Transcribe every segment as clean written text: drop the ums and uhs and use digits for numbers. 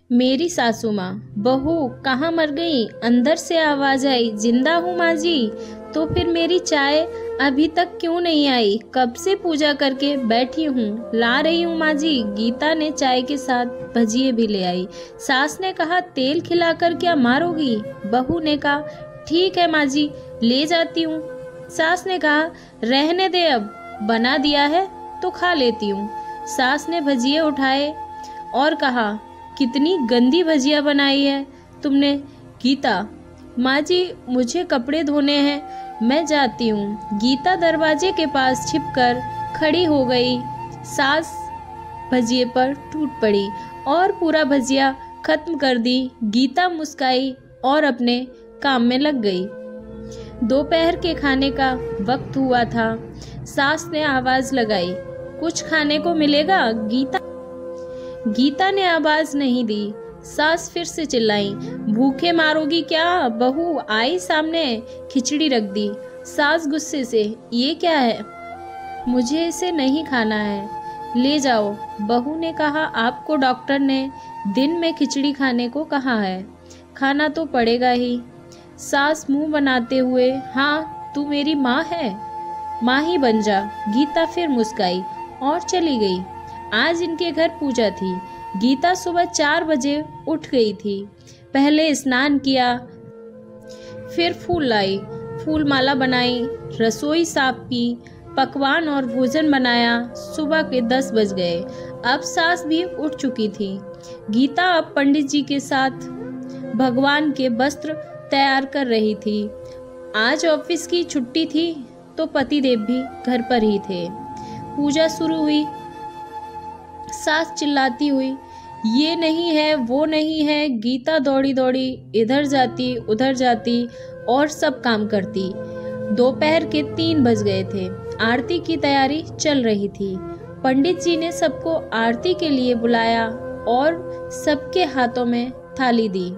मेरी सासू माँ, बहू कहाँ मर गई? अंदर से आवाज आई, जिंदा हूँ माँ जी। तो फिर मेरी चाय अभी तक क्यों नहीं आई? कब से पूजा करके बैठी हूँ, ला रही हूँ माँ जी। गीता ने चाय के साथ भजिए भी ले आई। सास ने कहा, तेल खिलाकर क्या मारोगी? बहू ने कहा, ठीक है माँ जी, ले जाती हूँ। सास ने कहा, रहने दे, अब बना दिया है तो खा लेती हूँ। सास ने भजिए उठाए और कहा, कितनी गंदी भजिया बनाई है तुमने गीता। माँ जी, मुझे कपड़े धोने हैं, मैं जाती हूँ। गीता दरवाजे के पास छिपकर खड़ी हो गई। सास भजिए पर टूट पड़ी और पूरा भजिया खत्म कर दी। गीता मुस्काई और अपने काम में लग गई। दोपहर के खाने का वक्त हुआ था। सास ने आवाज लगाई, कुछ खाने को मिलेगा? गीता ने आवाज नहीं दी। सास फिर से चिल्लाई, भूखे मारोगी क्या? बहू आई सामने, खिचड़ी रख दी। सास गुस्से से, ये क्या है? मुझे इसे नहीं खाना है, ले जाओ। बहू ने कहा, आपको डॉक्टर ने दिन में खिचड़ी खाने को कहा है, खाना तो पड़ेगा ही। सास मुंह बनाते हुए, हाँ तू मेरी माँ है, माँ ही बन जा। गीता फिर मुस्काई और चली गई। आज इनके घर पूजा थी। गीता सुबह 4 बजे उठ गई थी। पहले स्नान किया, फिर फूल लाई, फूल माला बनाई, रसोई साफ की, पकवान और भोजन बनाया। सुबह के 10 बज गए। अब सास भी उठ चुकी थी। गीता अब पंडित जी के साथ भगवान के वस्त्र तैयार कर रही थी। आज ऑफिस की छुट्टी थी तो पतिदेव भी घर पर ही थे। पूजा शुरू हुई। सास चिल्लाती हुई, ये नहीं है, वो नहीं है। गीता दौड़ी दौड़ी इधर जाती उधर जाती और सब काम करती। दोपहर के 3 बज गए थे। आरती की तैयारी चल रही थी। पंडित जी ने सबको आरती के लिए बुलाया और सबके हाथों में थाली दी।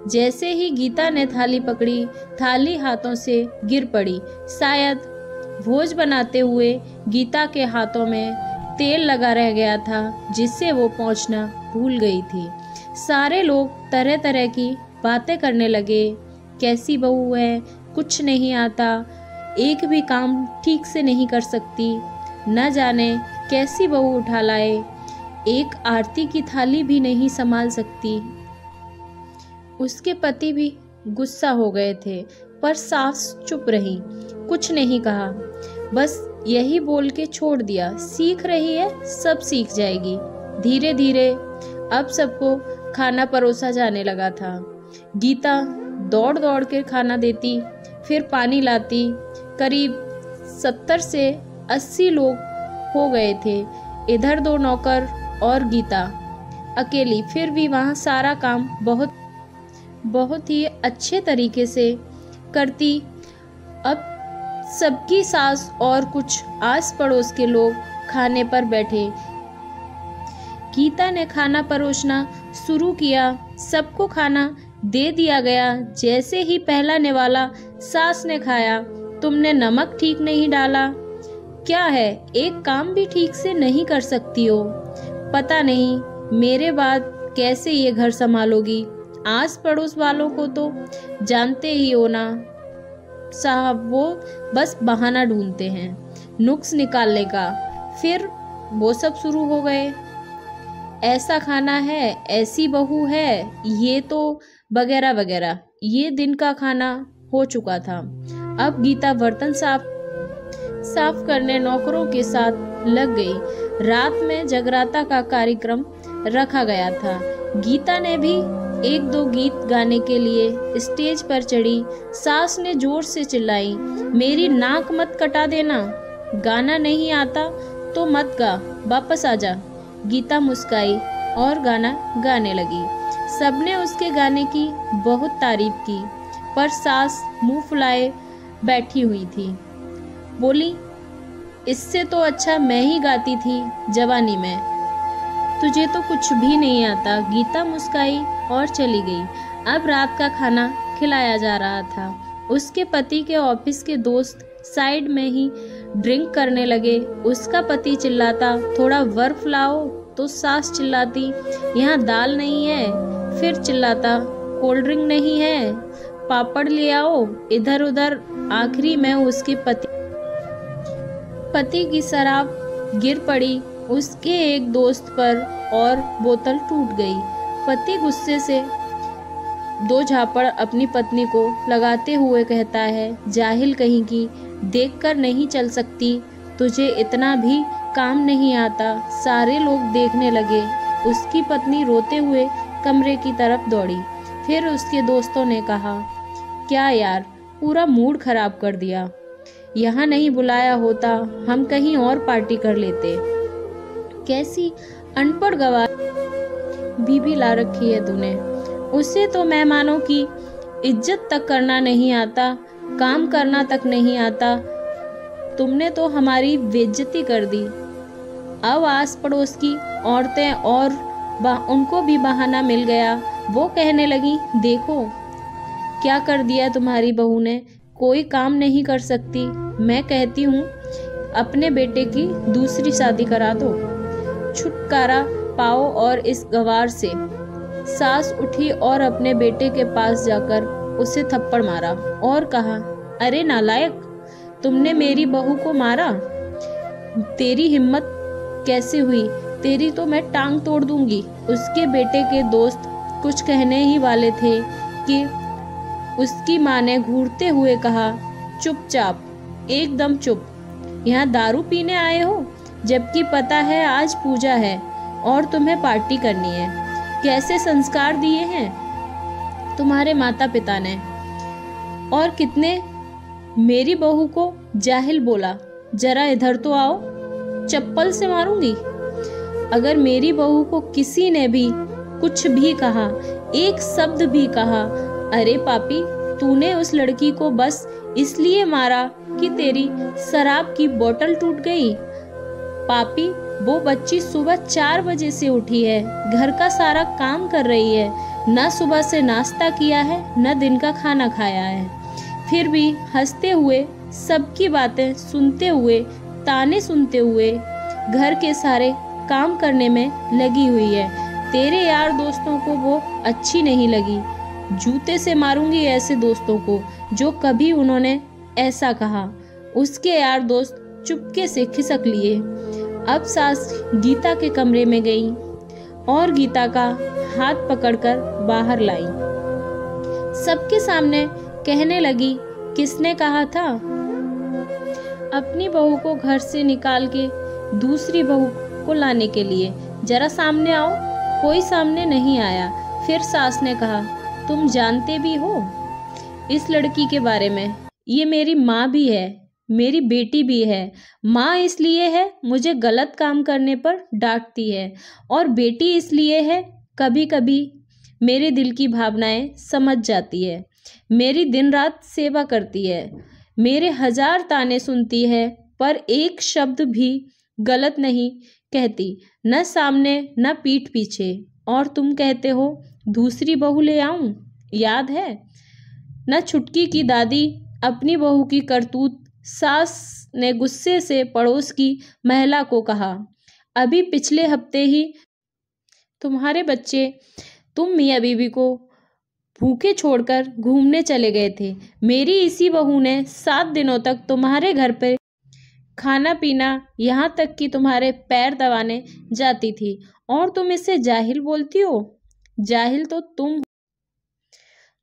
जैसे ही गीता ने थाली पकड़ी, थाली हाथों से गिर पड़ी। शायद भोज बनाते हुए गीता के हाथों में तेल लगा रह गया था, जिससे वो पहुंचना भूल गई थी। सारे लोग तरह तरह की बातें करने लगे। कैसी बहू है, कुछ नहीं आता, एक भी काम ठीक से नहीं कर सकती, न जाने कैसी बहू उठा लाए, एक आरती की थाली भी नहीं संभाल सकती। उसके पति भी गुस्सा हो गए थे, पर सास चुप रही, कुछ नहीं कहा, बस यही बोल के छोड़ दिया, सीख रही है, सब सीख जाएगी धीरे धीरे। अब सबको खाना परोसा जाने लगा था। गीता दौड़ दौड़ कर खाना देती, फिर पानी लाती। करीब 70 से 80 लोग हो गए थे। इधर 2 नौकर और गीता अकेली, फिर भी वहाँ सारा काम बहुत ही अच्छे तरीके से करती। अब सबकी सास और कुछ आस पड़ोस के लोग खाने पर बैठे। गीता ने खाना परोसना शुरू किया। सबको खाना दे दिया गया। जैसे ही पहला निवाला सास ने खाया, तुमने नमक ठीक नहीं डाला, क्या है, एक काम भी ठीक से नहीं कर सकती हो? पता नहीं मेरे बाद कैसे ये घर संभालोगी? आस पड़ोस वालों को तो जानते ही हो ना साहब, वो बस बहाना ढूंढते हैं नुक्स निकालने का। फिर वो सब शुरू हो गए, ऐसा खाना है, ऐसी बहू है, ये तो वगैरह वगैरह। ये दिन का खाना हो चुका था। अब गीता बर्तन साफ करने नौकरों के साथ लग गई। रात में जगराता का कार्यक्रम रखा गया था। गीता ने भी 1-2 गीत गाने के लिए स्टेज पर चढ़ी। सास ने जोर से चिल्लाई, मेरी नाक मत कटा देना, गाना नहीं आता तो मत गा, वापस आ जा। गीता मुस्काई और गाना गाने लगी। सबने उसके गाने की बहुत तारीफ की, पर सास मुंह फुलाए बैठी हुई थी। बोली, इससे तो अच्छा मैं ही गाती थी जवानी में, तुझे तो कुछ भी नहीं आता। गीता मुस्काई और चली गई। अब रात का खाना खिलाया जा रहा था। उसके पति के ऑफिस के दोस्त साइड में ही ड्रिंक करने लगे। उसका पति चिल्लाता, थोड़ा बर्फ लाओ तो सास चिल्लाती, यहाँ दाल नहीं है। फिर चिल्लाता, कोल्ड ड्रिंक नहीं है, पापड़ ले आओ। इधर उधर आखिरी में उसके पति की शराब गिर पड़ी उसके एक दोस्त पर और बोतल टूट गई। पति गुस्से से दो झापड़ अपनी पत्नी को लगाते हुए कहता है, जाहिल कहीं की, देखकर नहीं चल सकती, तुझे इतना भी काम नहीं आता। सारे लोग देखने लगे। उसकी पत्नी रोते हुए कमरे की तरफ दौड़ी। फिर उसके दोस्तों ने कहा, क्या यार, पूरा मूड खराब कर दिया। यहाँ नहीं बुलाया होता, हम कहीं और पार्टी कर लेते। कैसी अनपढ़ गवार बीबी ला रखी है तूने। उसे तो मेहमानों की इज्जत तक करना नहीं आता, काम करना तक नहीं आता। तुमने तो हमारी बेइज्जती कर दी। अब आस पड़ोस की औरतें और उनको भी बहाना मिल गया। वो कहने लगी, देखो क्या कर दिया तुम्हारी बहू ने, कोई काम नहीं कर सकती। मैं कहती हूँ अपने बेटे की दूसरी शादी करा दो, छुटकारा पाओ और इस गवार से। सास उठी और अपने बेटे के पास जाकर उसे थप्पड़ मारा और कहा, अरे नालायक, तुमने मेरी बहू को मारा। तेरी हिम्मत कैसे हुई, तेरी तो मैं टांग तोड़ दूंगी। उसके बेटे के दोस्त कुछ कहने ही वाले थे कि उसकी माँ ने घूरते हुए कहा, चुपचाप, एकदम चुप। यहाँ दारू पीने आए हो, जबकि पता है आज पूजा है और तुम्हें पार्टी करनी है। कैसे संस्कार दिए हैं तुम्हारे माता पिता ने, और कितने। मेरी बहू को जाहिल बोला, जरा इधर तो आओ, चप्पल से मारूंगी। अगर मेरी बहू को किसी ने भी कुछ भी कहा, एक शब्द भी कहा, अरे पापी, तूने उस लड़की को बस इसलिए मारा कि तेरी शराब की बोतल टूट गई। पापी, वो बच्ची सुबह 4 बजे से उठी है, घर का सारा काम कर रही है, न सुबह से नाश्ता किया है, न दिन का खाना खाया है। फिर भी हंसते हुए, सबकी बातें सुनते हुए, ताने सुनते हुए घर के सारे काम करने में लगी हुई है। तेरे यार दोस्तों को वो अच्छी नहीं लगी। जूते से मारूंगी ऐसे दोस्तों को जो कभी उन्होंने ऐसा कहा। उसके यार दोस्त चुपके से खिसक लिए। अब सास गीता के कमरे में गई और गीता का हाथ पकड़कर बाहर लाई। सबके सामने कहने लगी, किसने कहा था अपनी बहू को घर से निकाल के दूसरी बहू को लाने के लिए? जरा सामने आओ। कोई सामने नहीं आया। फिर सास ने कहा, तुम जानते भी हो इस लड़की के बारे में? ये मेरी माँ भी है, मेरी बेटी भी है। माँ इसलिए है मुझे गलत काम करने पर डांटती है, और बेटी इसलिए है कभी कभी मेरे दिल की भावनाएं समझ जाती है, मेरी दिन रात सेवा करती है, मेरे 1000 ताने सुनती है, पर एक शब्द भी गलत नहीं कहती, न सामने न पीठ पीछे। और तुम कहते हो दूसरी बहू ले आऊं? याद है न छुटकी की दादी अपनी बहू की करतूत? सास ने गुस्से से पड़ोस की महिला को कहा, अभी पिछले हफ्ते ही तुम्हारे बच्चे तुम मियाँ बीवी को भूखे छोड़कर घूमने चले गए थे। मेरी इसी बहू ने 7 दिनों तक तुम्हारे घर पर खाना पीना, यहाँ तक कि तुम्हारे पैर दबाने जाती थी, और तुम इसे जाहिल बोलती हो? जाहिल तो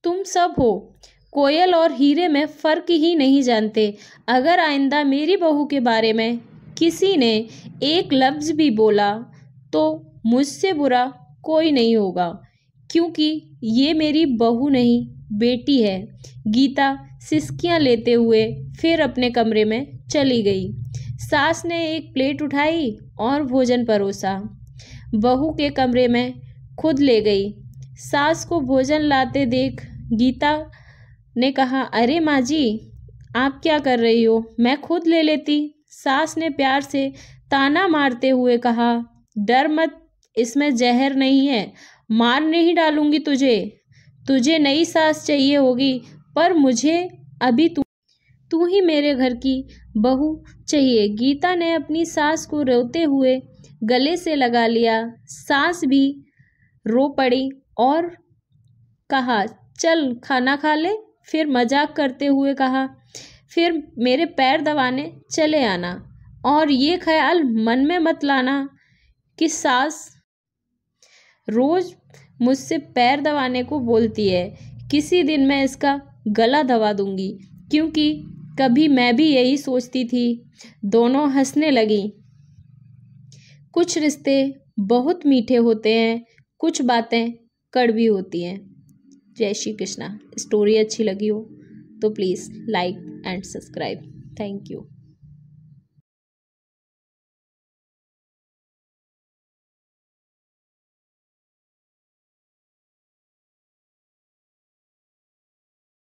तुम सब हो। कोयल और हीरे में फर्क ही नहीं जानते। अगर आइंदा मेरी बहू के बारे में किसी ने एक लफ्ज भी बोला तो मुझसे बुरा कोई नहीं होगा, क्योंकि ये मेरी बहू नहीं, बेटी है। गीता सिसकियां लेते हुए फिर अपने कमरे में चली गई। सास ने एक प्लेट उठाई और भोजन परोसा, बहू के कमरे में खुद ले गई। सास को भोजन लाते देख गीता ने कहा, अरे माँ जी, आप क्या कर रही हो, मैं खुद ले लेती। सास ने प्यार से ताना मारते हुए कहा, डर मत, इसमें जहर नहीं है, मार नहीं डालूंगी तुझे नई सास चाहिए होगी, पर मुझे अभी तू ही मेरे घर की बहू चाहिए। गीता ने अपनी सास को रोते हुए गले से लगा लिया। सास भी रो पड़ी और कहा, चल खाना खा ले। फिर मजाक करते हुए कहा, फिर मेरे पैर दबाने चले आना, और ये ख्याल मन में मत लाना कि सास रोज मुझसे पैर दबाने को बोलती है। किसी दिन मैं इसका गला दबा दूंगी, क्योंकि कभी मैं भी यही सोचती थी। दोनों हंसने लगी। कुछ रिश्ते बहुत मीठे होते हैं, कुछ बातें कड़वी होती हैं। जय श्री कृष्णा। स्टोरी अच्छी लगी हो तो please like and subscribe. Thank you.